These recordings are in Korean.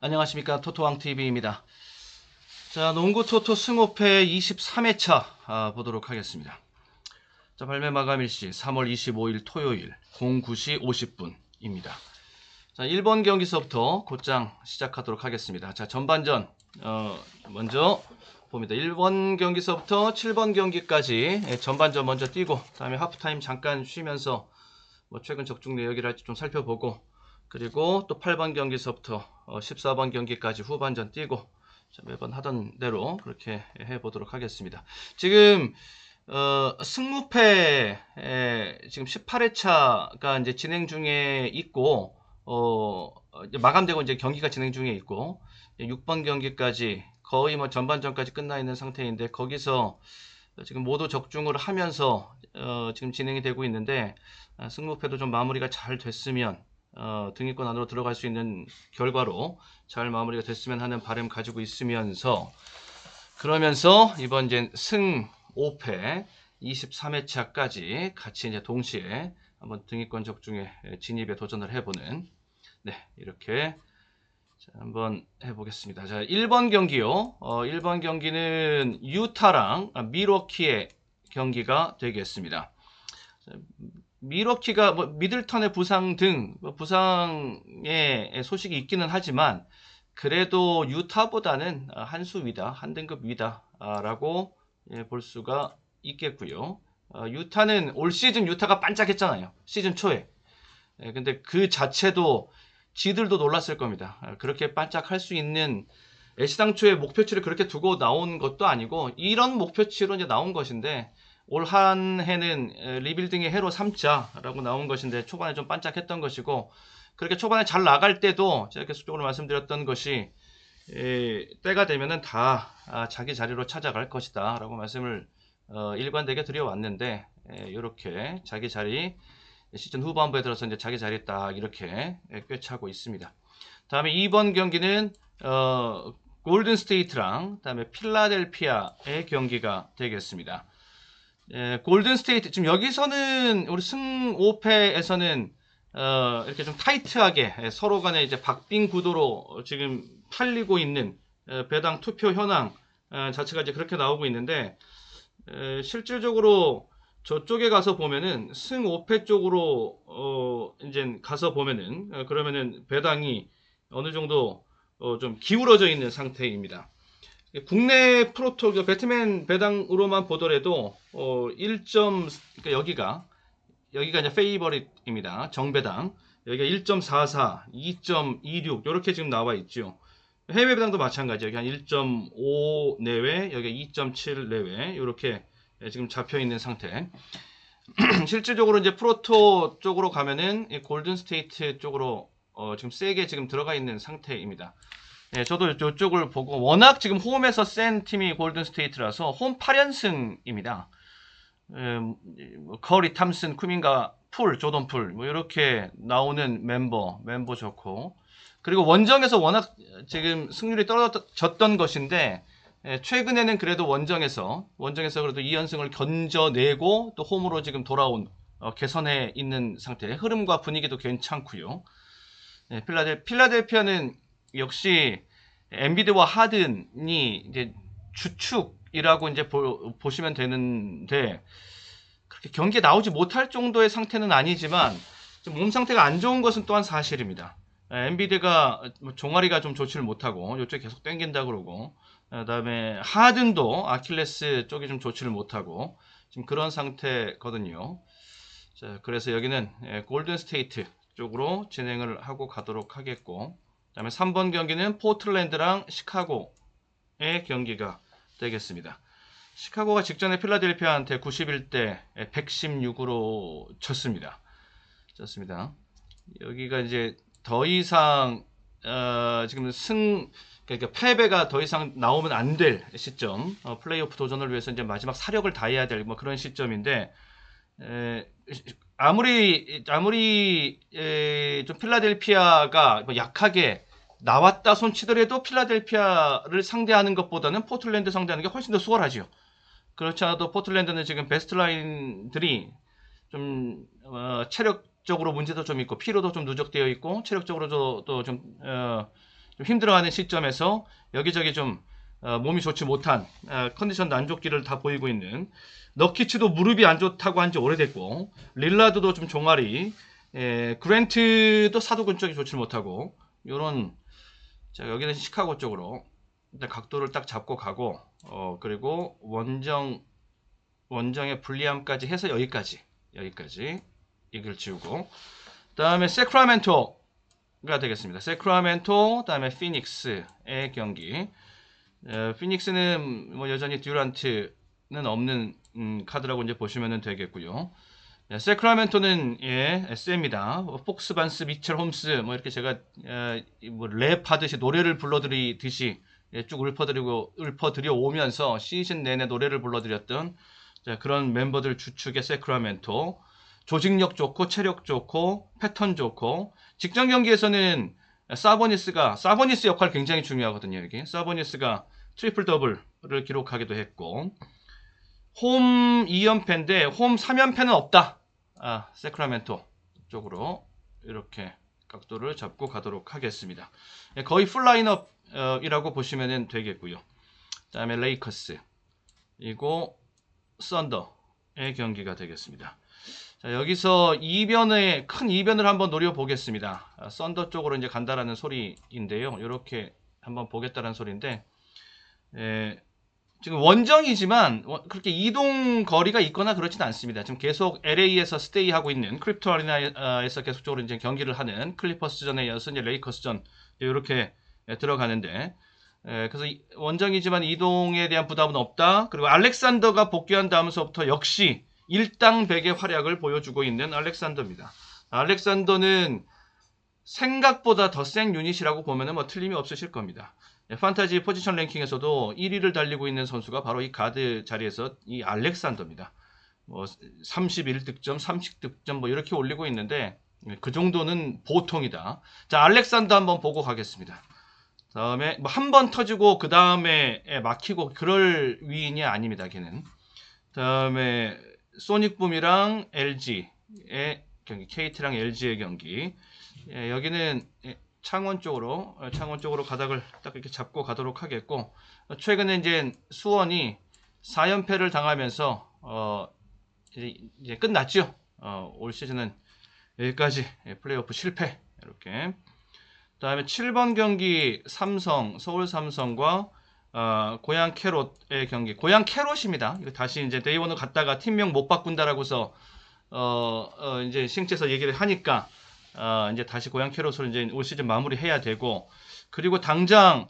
안녕하십니까, 토토왕TV입니다. 자, 농구 토토 승호패 23회차 보도록 하겠습니다. 자, 발매 마감일시 3월 25일 토요일 09시 50분입니다. 자, 1번 경기서부터 곧장 시작하도록 하겠습니다. 자, 전반전 먼저 봅니다. 1번 경기서부터 7번 경기까지 전반전 먼저 뛰고, 다음에 하프타임 잠깐 쉬면서 최근 적중 내역이라 할지 좀 살펴보고, 그리고 또 8번 경기서부터 14번 경기까지 후반전 뛰고, 매번 하던 대로 그렇게 해보도록 하겠습니다. 지금 승무패 지금 18회차가 이제 진행 중에 있고, 이제 마감되고 이제 경기가 진행 중에 있고, 6번 경기까지 거의 전반전까지 끝나 있는 상태인데, 거기서 지금 모두 적중을 하면서 지금 진행이 되고 있는데, 승무패도 좀 마무리가 잘 됐으면 등위권 안으로 들어갈 수 있는 결과로 잘 마무리가 됐으면 하는 바람 가지고 있으면서, 그러면서 이번 이제 승 5패 23회차까지 같이 이제 동시에 한번 등위권 적중에 진입에 도전을 해보는, 이렇게 한번 해보겠습니다. 자, 1번 경기요. 1번 경기는 유타랑 밀워키의 경기가 되겠습니다. 밀워키가 미들턴의 부상 등 부상의 소식이 있기는 하지만, 그래도 유타보다는 한 수 위다, 한 등급 위다라고 볼 수가 있겠고요. 유타는 올 시즌 유타가 반짝했잖아요, 시즌 초에. 근데 그 자체도 지들도 놀랐을 겁니다. 그렇게 반짝할 수 있는, 시당초에 목표치를 그렇게 두고 나온 것도 아니고 이런 목표치로 이제 나온 것인데, 올 한 해는 리빌딩의 해로 삼자라고 나온 것인데, 초반에 좀 반짝했던 것이고, 그렇게 초반에 잘 나갈 때도 제가 계속적으로 말씀드렸던 것이, 때가 되면은 다 자기 자리로 찾아갈 것이다 라고 말씀을 일관되게 드려왔는데, 이렇게 자기 자리, 시즌 후반부에 들어서 이제 자기 자리 딱 이렇게 꿰차고 있습니다. 다음에 2번 경기는 골든 스테이트랑 다음에 필라델피아의 경기가 되겠습니다. 골든 스테이트, 지금 여기서는 우리 승 5패에서는 이렇게 좀 타이트하게 서로 간에 이제 박빙 구도로 지금 팔리고 있는 배당 투표 현황 자체가 이제 그렇게 나오고 있는데, 실질적으로 저쪽에 가서 보면은 승 5패 쪽으로 이제 가서 보면은 그러면은 배당이 어느 정도 좀 기울어져 있는 상태입니다. 국내 프로토 배트맨 배당으로만 보더라도 1. 여기가 이제 페이버릿입니다. 정배당. 여기가 1.44, 2.26 이렇게 지금 나와 있죠. 해외 배당도 마찬가지예요. 여기 한 1.5 내외, 여기 2.7 내외 이렇게 지금 잡혀 있는 상태. 실질적으로 이제 프로토 쪽으로 가면은 골든 스테이트 쪽으로 지금 세게 지금 들어가 있는 상태입니다. 저도 이쪽을 보고, 워낙 지금 홈에서 센 팀이 골든 스테이트라서 홈 8연승입니다. 커리, 탐슨, 쿠민가, 풀, 조던 풀 이렇게 나오는 멤버 좋고, 그리고 원정에서 워낙 지금 승률이 떨어졌던 것인데, 최근에는 그래도 원정에서 그래도 2연승을 견뎌내고 또 홈으로 지금 돌아온 개선해 있는 상태, 흐름과 분위기도 괜찮고요. 필라델피아는 역시 엠비드와 하든이 이제 주축이라고 이제 보시면 되는데, 그렇게 경기에 나오지 못할 정도의 상태는 아니지만 몸 상태가 안 좋은 것은 또한 사실입니다. 엠비드가 종아리가 좀 좋지를 못하고 이쪽에 계속 땡긴다 그러고, 그다음에 하든도 아킬레스 쪽이 좀 좋지를 못하고 지금 그런 상태거든요. 자, 그래서 여기는 골든 스테이트 쪽으로 진행을 하고 가도록 하겠고, 그다음에 3번 경기는 포틀랜드랑 시카고의 경기가 되겠습니다. 시카고가 직전에 필라델피아한테 91대 116으로 졌습니다. 여기가 이제 더 이상 지금 그러니까 패배가 더 이상 나오면 안 될 시점, 플레이오프 도전을 위해서 이제 마지막 사력을 다해야 될 그런 시점인데, 아무리 좀 필라델피아가 약하게 나왔다 손치더라도 필라델피아를 상대하는 것보다는 포틀랜드 상대하는 게 훨씬 더 수월하죠. 그렇지 않아도 포틀랜드는 지금 베스트 라인들이 좀 체력적으로 문제도 좀 있고, 피로도 좀 누적되어 있고, 체력적으로도 좀 좀 힘들어하는 시점에서 여기저기 좀 몸이 좋지 못한 컨디션 안 좋기를 다 보이고 있는 너키츠도 무릎이 안 좋다고 한 지 오래됐고 릴라드도 좀 종아리 그랜트도 사두근 쪽이 좋지 못하고 요런 자 여기는 시카고 쪽으로 일단 각도를 딱 잡고 가고 그리고 원정의 불리함까지 해서 여기까지 이글 지우고 그 다음에 세크라멘토가 되겠습니다. 세크라멘토 그 다음에 피닉스의 경기 피닉스는 뭐 여전히 듀란트는 없는 카드라고 이제 보시면 되겠고요. 세크라멘토는 S입니다. 폭스 반스 미첼 홈스 뭐 이렇게 제가 뭐 랩하듯이 노래를 불러드리듯이 쭉 읊어드려 오면서 시즌 내내 노래를 불러드렸던 그런 멤버들 주축의 세크라멘토 조직력 좋고 체력 좋고 패턴 좋고 직전 경기에서는 사보니스 역할 굉장히 중요하거든요. 여기 사보니스가 트리플 더블을 기록하기도 했고 홈 2연패인데 홈 3연패는 없다. 세크라멘토 쪽으로 이렇게 각도를 잡고 가도록 하겠습니다. 거의 풀 라인업이라고 보시면 되겠고요. 그 다음에 레이커스 그리고 썬더의 경기가 되겠습니다. 자, 여기서 큰 이변을 한번 노려보겠습니다. 썬더 쪽으로 이제 간다라는 소리인데요. 이렇게 한번 보겠다는 소리인데 지금 원정이지만 그렇게 이동 거리가 있거나 그렇진 않습니다. 지금 계속 LA에서 스테이하고 있는 크립토 아리나에서 계속적으로 이제 경기를 하는 클리퍼스전에 이어서 이제 레이커스전 이렇게 들어가는데 그래서 원정이지만 이동에 대한 부담은 없다. 그리고 알렉산더가 복귀한 다음서부터 역시 일당백의 활약을 보여주고 있는 알렉산더입니다. 알렉산더는 생각보다 더 센 유닛이라고 보면 뭐 틀림이 없으실 겁니다. 판타지 포지션 랭킹에서도 1위를 달리고 있는 선수가 바로 이 가드 자리에서 이 알렉산더입니다. 뭐 31득점, 30득점 뭐 이렇게 올리고 있는데 그 정도는 보통이다. 자, 알렉산더 한번 보고 가겠습니다. 다음에 뭐 한 번 터지고 그 다음에 막히고 그럴 위인이 아닙니다. 걔는. 다음에 소닉붐이랑 LG의 경기, KT랑 LG의 경기. 여기는 창원 쪽으로 가닥을 딱 이렇게 잡고 가도록 하겠고 최근에 이제 수원이 4연패를 당하면서 이제 끝났죠. 올 시즌은 여기까지 플레이오프 실패 이렇게. 다음에 7번 경기 서울 삼성과 고양 캐롯의 경기. 고양 캐롯입니다. 이거 다시 이제 데이원을 갔다가 팀명 못 바꾼다라고서 이제 싱체에서 얘기를 하니까 이제 다시 고양 캐롯을 이제 올 시즌 마무리해야 되고 그리고 당장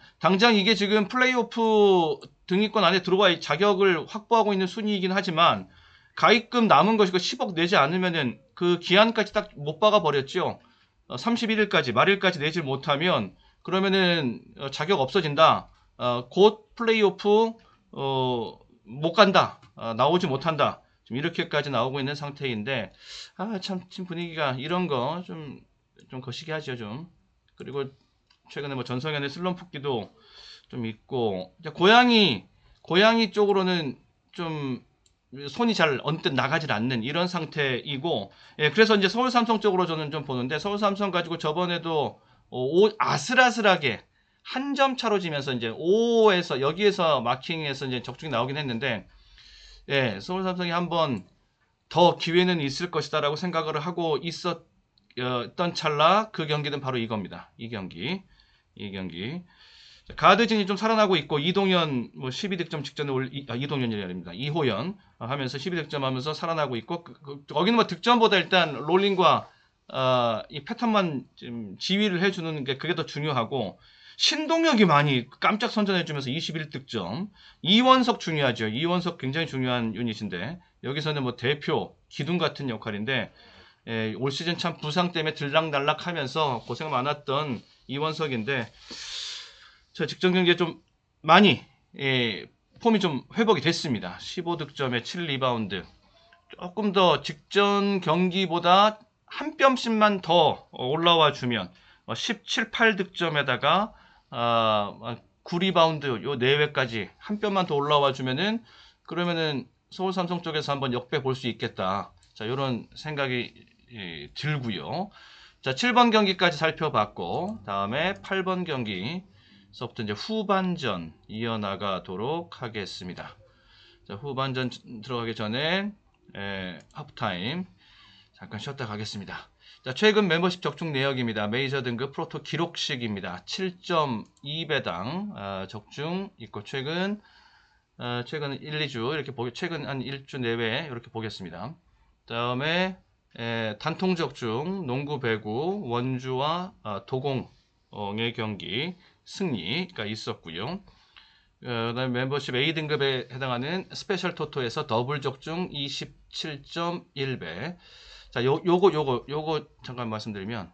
이게 지금 플레이오프 등위권 안에 들어와 자격을 확보하고 있는 순위이긴 하지만 가입금 남은 것이 10억 내지 않으면은 그 기한까지 딱 못 박아 버렸죠. 31일까지 말일까지 내질 못하면 그러면은 자격 없어진다. 곧 플레이오프 못 간다. 나오지 못한다. 지금 이렇게까지 나오고 있는 상태인데 참 팀 분위기가 이런 거 좀 거시기 하죠 좀. 그리고 최근에 뭐 전성현의 슬럼프기도 좀 있고 고양이 쪽으로는 좀 손이 잘 언뜻 나가질 않는 이런 상태이고 그래서 이제 서울 삼성 쪽으로 저는 좀 보는데 서울 삼성 가지고 저번에도 아슬아슬하게 한 점 차로 지면서 이제 5에서 여기에서 마킹에서 이제 적중이 나오긴 했는데 서울 삼성이 한번 더 기회는 있을 것이다라고 생각을 하고 있었던 찰나 그 경기는 바로 이겁니다. 이 경기. 가드진이 좀 살아나고 있고 이동현 뭐 12득점 직전에 이동현이 아닙니다. 이호연 하면서 12득점 하면서 살아나고 있고 거기는 뭐 득점보다 일단 롤링과 이 패턴만 좀 지휘를 해주는 게 그게 더 중요하고 신동혁이 많이 깜짝 선전해주면서 21득점. 이원석 중요하죠. 이원석 굉장히 중요한 유닛인데 여기서는 뭐 대표 기둥 같은 역할인데 올 시즌 참 부상 때문에 들락날락하면서 고생 많았던 이원석인데 저 직전 경기에 좀 많이 폼이 좀 회복이 됐습니다. 15득점에 7리바운드. 조금 더 직전 경기보다 한 뼘씩만 더 올라와 주면 17, 8득점에다가 9리바운드 요 내외까지 한 뼘만 더 올라와 주면은 그러면은 서울 삼성 쪽에서 한번 역배 볼 수 있겠다. 자, 이런 생각이 들고요. 자, 7번 경기까지 살펴봤고, 다음에 8번 경기서부터 이제 후반전 이어나가도록 하겠습니다. 자, 후반전 들어가기 전에 하프타임 잠깐 쉬었다 가겠습니다. 자, 최근 멤버십 적중 내역입니다. 메이저 등급 프로토 기록식입니다. 7.2배당 적중 있고 최근 1, 2주 이렇게 최근 한 1주 내외 이렇게 보겠습니다. 다음에 단통 적중 농구 배구 원주와 도공의 경기 승리가 있었고요. 그다음에 멤버십 A등급에 해당하는 스페셜 토토에서 더블 적중 27.1배. 자, 요거 잠깐 말씀드리면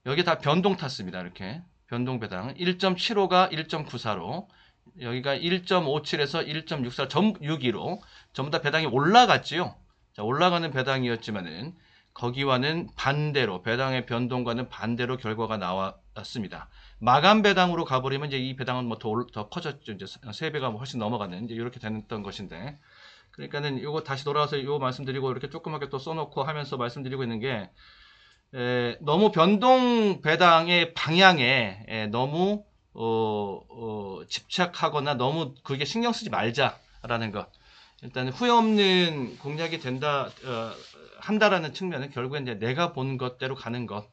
여기 다 변동 탔습니다. 이렇게 변동 배당 1.75가 1.94로 여기가 1.57에서 1.64 6.2로 전부 다 배당이 올라갔지요. 자, 올라가는 배당이었지만은 거기와는 반대로 배당의 변동과는 반대로 결과가 나왔습니다. 마감 배당으로 가버리면 이제 이 배당은 뭐 더 커졌죠. 이제 3배가 훨씬 넘어가는 이제 이렇게 됐던 것인데, 그러니까는 이거 다시 돌아와서 이거 말씀드리고 이렇게 조그맣게 또 써놓고 하면서 말씀드리고 있는 게 너무 변동 배당의 방향에 너무 집착하거나 너무 그게 신경 쓰지 말자라는 것. 일단 후회 없는 공략이 한다라는 측면은 결국엔 이제 내가 본 것대로 가는 것.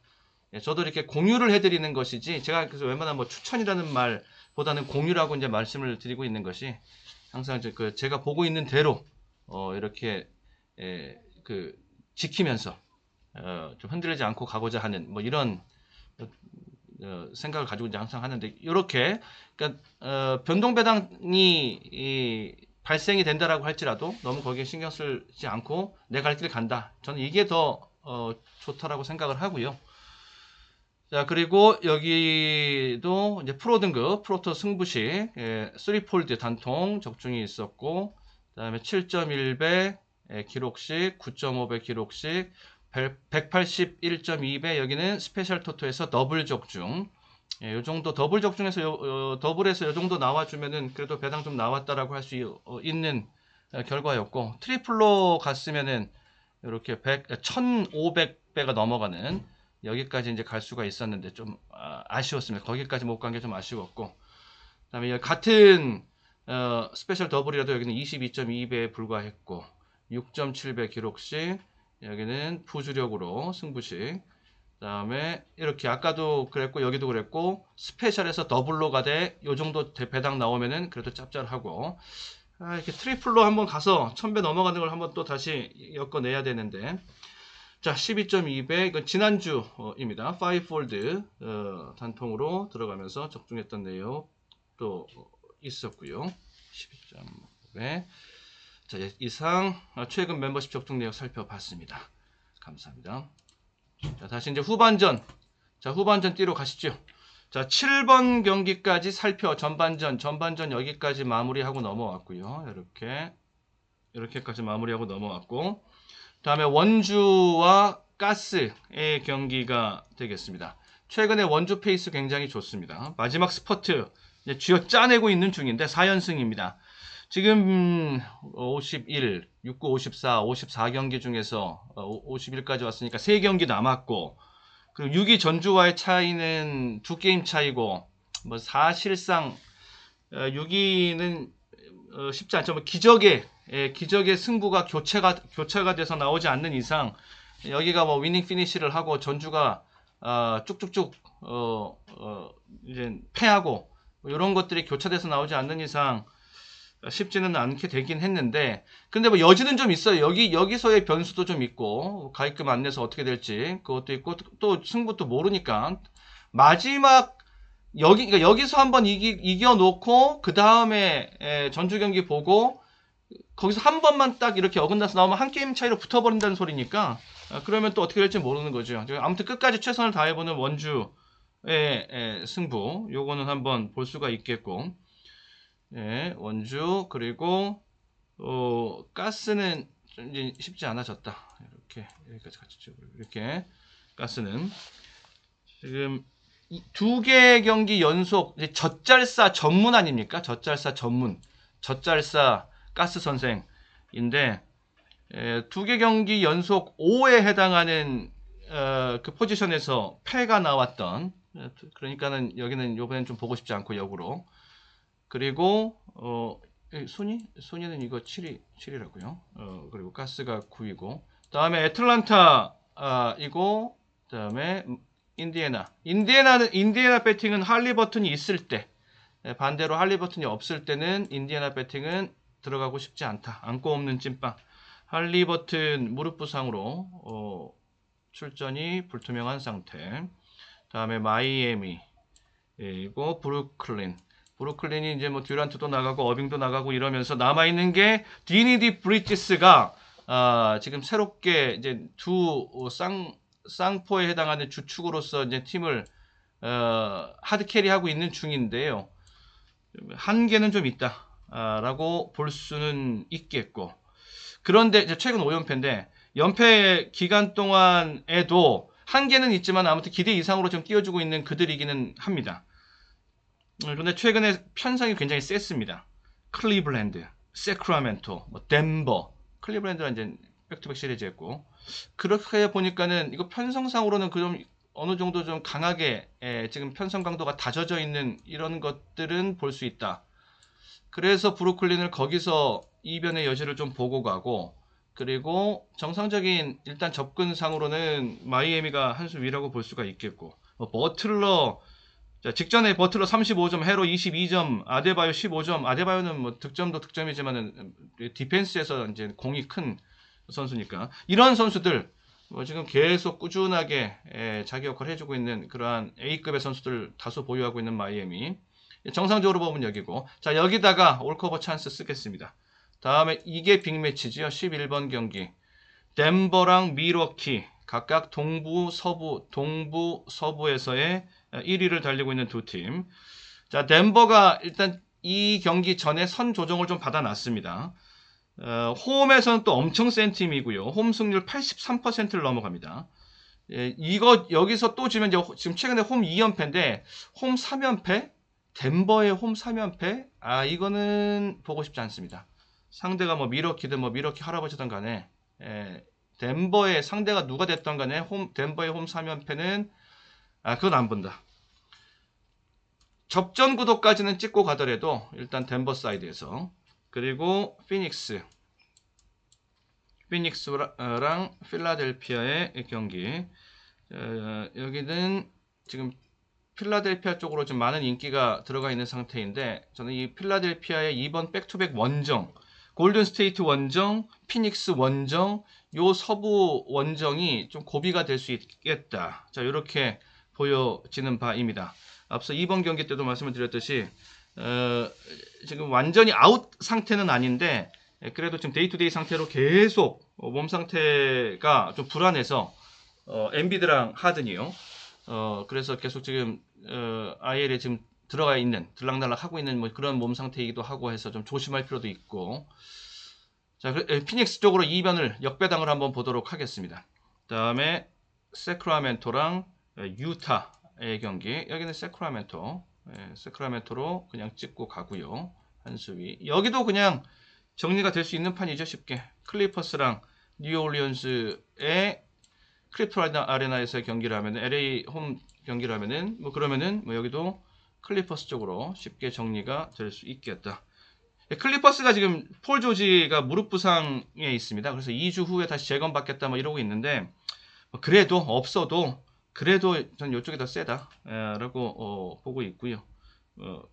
저도 이렇게 공유를 해드리는 것이지, 제가 그래서 웬만한 뭐 추천이라는 말보다는 공유라고 이제 말씀을 드리고 있는 것이 항상 제가 보고 있는 대로 이렇게 지키면서 좀 흔들리지 않고 가고자 하는 뭐 이런 생각을 가지고 이제 항상 하는데, 이렇게 그러니까 변동 배당이 발생이 된다라고 할지라도 너무 거기에 신경 쓰지 않고 내 갈 길 간다. 저는 이게 더 좋다라고 생각을 하고요. 자, 그리고 여기도 이제 프로 등급 프로토 승부식 3폴드 단통 적중이 있었고, 그다음에 7.1배 기록식, 9.5배 기록식, 181.2배 여기는 스페셜 토토에서 더블 적중. 요 정도 더블 적중해서 더블에서 요 정도 나와주면은 그래도 배당 좀 나왔다라고 할 수 있는 결과였고, 트리플로 갔으면은 이렇게 1,500배가 넘어가는 여기까지 이제 갈 수가 있었는데 좀 아쉬웠습니다. 거기까지 못 간 게 좀 아쉬웠고, 그다음에 같은 스페셜 더블이라도 여기는 22.2배에 불과했고, 6.7배 기록식, 여기는 부주력으로 승부식, 그다음에 이렇게 아까도 그랬고 여기도 그랬고, 스페셜에서 더블로 가되 요 정도 배당 나오면은 그래도 짭짤하고, 이렇게 트리플로 한번 가서 1000배 넘어가는 걸 한번 또 다시 엮어내야 되는데, 자, 12.2배 이건 지난주입니다. 5폴드 단통으로 들어가면서 적중했던 내용도 있었고요. 12.5배. 자, 이상 최근 멤버십 적중 내역 살펴봤습니다. 감사합니다. 자, 다시 이제 후반전. 자, 후반전 띠로 가시죠. 자, 7번 경기까지 전반전 여기까지 마무리하고 넘어왔고요. 이렇게까지 마무리하고 넘어왔고, 다음에 원주와 가스의 경기가 되겠습니다. 최근에 원주 페이스 굉장히 좋습니다. 마지막 스퍼트 쥐어 짜내고 있는 중인데 4연승입니다. 지금 51, 69, 54, 54경기 중에서 51까지 왔으니까 3경기 남았고, 그리고 6위 전주와의 차이는 2게임 차이고, 뭐 사실상 6위는 쉽지 않죠. 뭐 기적의 승부가 교체가 돼서 나오지 않는 이상 여기가 뭐 위닝 피니시를 하고 전주가 쭉쭉쭉 이제 패하고 이런 것들이 교차돼서 나오지 않는 이상 쉽지는 않게 되긴 했는데, 근데 뭐 여지는 좀 있어요. 여기서의 변수도 좀 있고, 가입금 안 내서 어떻게 될지 그것도 있고, 또 승부도 모르니까 마지막 그러니까 여기서 한번 이겨놓고 그 다음에 전주 경기 보고 거기서 한 번만 딱 이렇게 어긋나서 나오면 한 게임 차이로 붙어버린다는 소리니까, 그러면 또 어떻게 될지 모르는 거죠. 아무튼 끝까지 최선을 다해보는 원주의 승부, 요거는 한번 볼 수가 있겠고, 원주, 그리고 가스는 좀 이제 쉽지 않아졌다. 여기까지 같이 찍어요. 이렇게 가스는 지금 2개 경기 연속 젖잘싸 전문 아닙니까? 젖잘싸 전문, 젖잘싸 가스 선생인데 2개 경기 연속 5에 해당하는 그 포지션에서 패가 나왔던, 그러니까는 여기는 요번엔 좀 보고 싶지 않고 역으로. 그리고 소니는 이거 7이라고요. 그리고 가스가 9이고, 다음에 애틀란타 이고, 다음에 인디애나 배팅은 할리버튼이 있을 때, 반대로 할리버튼이 없을 때는 인디애나 배팅은 들어가고 싶지 않다. 안고 없는 찐빵. 할리버튼 무릎 부상으로 출전이 불투명한 상태. 다음에 마이애미, 그리고 브루클린이 이제 뭐 듀란트도 나가고 어빙도 나가고 이러면서 남아있는 게 디니디 브리티스가 지금 새롭게 이제 두 쌍포에 해당하는 주축으로서 이제 팀을 하드캐리하고 있는 중인데요. 한계는 좀 있다라고 볼 수는 있겠고, 그런데 이제 최근 5연패인데 연패 기간 동안에도 한계는 있지만 아무튼 기대 이상으로 좀 띄워주고 있는 그들이기는 합니다. 그런데 최근에 편성이 굉장히 셌습니다. 클리블랜드, 세크라멘토, 덴버, 클리블랜드는 이제 백투백 시리즈 했고, 그렇게 보니까는 이거 편성상으로는 좀 어느 정도 좀 강하게 지금 편성 강도가 다져져 있는 이런 것들은 볼 수 있다. 그래서 브루클린을 거기서 이변의 여지를 좀 보고 가고, 그리고 정상적인 일단 접근상으로는 마이애미가 한 수 위라고 볼 수가 있겠고, 버틀러, 직전에 버틀러 35점, 헤로 22점, 아데바요 15점. 아데바요는 뭐 득점도 득점이지만은 디펜스에서 이제 공이 큰 선수니까, 이런 선수들 지금 계속 꾸준하게 자기 역할을 해주고 있는 그러한 A급의 선수들 다수 보유하고 있는 마이애미. 정상적으로 보면 여기고, 자, 여기다가 올커버 찬스 쓰겠습니다. 다음에 이게 빅매치지요. 11번 경기. 덴버랑 밀워키, 각각 동부, 서부에서의 1위를 달리고 있는 두 팀. 자, 덴버가 일단 이 경기 전에 선 조정을 좀 받아놨습니다. 홈에서는 또 엄청 센 팀이고요. 홈 승률 83%를 넘어갑니다. 이거 여기서 또 지금 최근에 홈 2연패인데 홈 3연패? 덴버의 홈 3연패? 이거는 보고 싶지 않습니다. 상대가 뭐 밀워키든 뭐 밀워키 할아버지든 간에 덴버의 상대가 누가 됐던 간에 덴버의 홈 3연패는 그건 안 본다. 접전 구도까지는 찍고 가더라도 일단 덴버 사이드에서, 그리고 피닉스랑 필라델피아의 경기. 여기는 지금 필라델피아 쪽으로 좀 많은 인기가 들어가 있는 상태인데, 저는 이 필라델피아의 이번 백투백 원정, 골든스테이트 원정, 피닉스 원정, 요 서부 원정이 좀 고비가 될 수 있겠다. 자, 이렇게 보여지는 바입니다. 앞서 이번 경기 때도 말씀을 드렸듯이 지금 완전히 아웃 상태는 아닌데, 그래도 지금 데이투데이 상태로 계속 몸 상태가 좀 불안해서 엔비드랑 하든이요. 그래서 계속 지금 IL에 지금 들어가 있는, 들락날락 하고 있는 뭐 그런 몸 상태이기도 하고 해서 좀 조심할 필요도 있고. 자, 피닉스 쪽으로 이변을 역배당을 한번 보도록 하겠습니다. 다음에 세크라멘토랑 유타의 경기. 여기는 세크라멘토로 그냥 찍고 가고요. 한 수위. 여기도 그냥 정리가 될 수 있는 판이죠, 쉽게. 클리퍼스랑 뉴올리언스의 크립토 아레나에서의 경기를 하면은, LA 홈 경기를 하면은, 그러면은 여기도 클리퍼스 쪽으로 쉽게 정리가 될 수 있겠다. 클리퍼스가 지금 폴 조지가 무릎 부상에 있습니다. 그래서 2주 후에 다시 재검받겠다 이러고 있는데, 그래도 전 이쪽이 더 세다 라고 보고 있고요.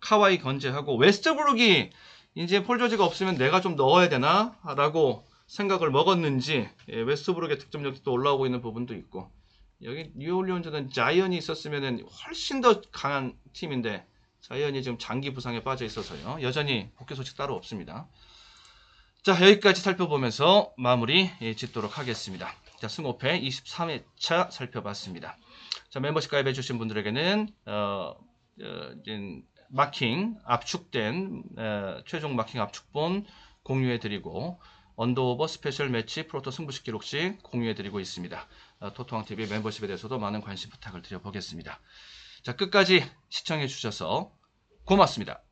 카와이 건재하고, 웨스트브룩이 이제 폴 조지가 없으면 내가 좀 넣어야 되나 라고 생각을 먹었는지 웨스트브룩의 득점력이 또 올라오고 있는 부분도 있고, 여기 뉴올리언즈는 자이언이 있었으면 훨씬 더 강한 팀인데, 자이언이 지금 장기 부상에 빠져 있어서요. 여전히 복귀 소식 따로 없습니다. 자, 여기까지 살펴보면서 마무리 짓도록 하겠습니다. 자, 승호패 23회차 살펴봤습니다. 자, 멤버십 가입해주신 분들에게는 마킹 압축된 최종 마킹 압축본 공유해드리고, 언더오버 스페셜 매치 프로토 승부식 기록식 공유해드리고 있습니다. 토토왕TV 멤버십에 대해서도 많은 관심 부탁을 드려보겠습니다. 자, 끝까지 시청해주셔서 고맙습니다.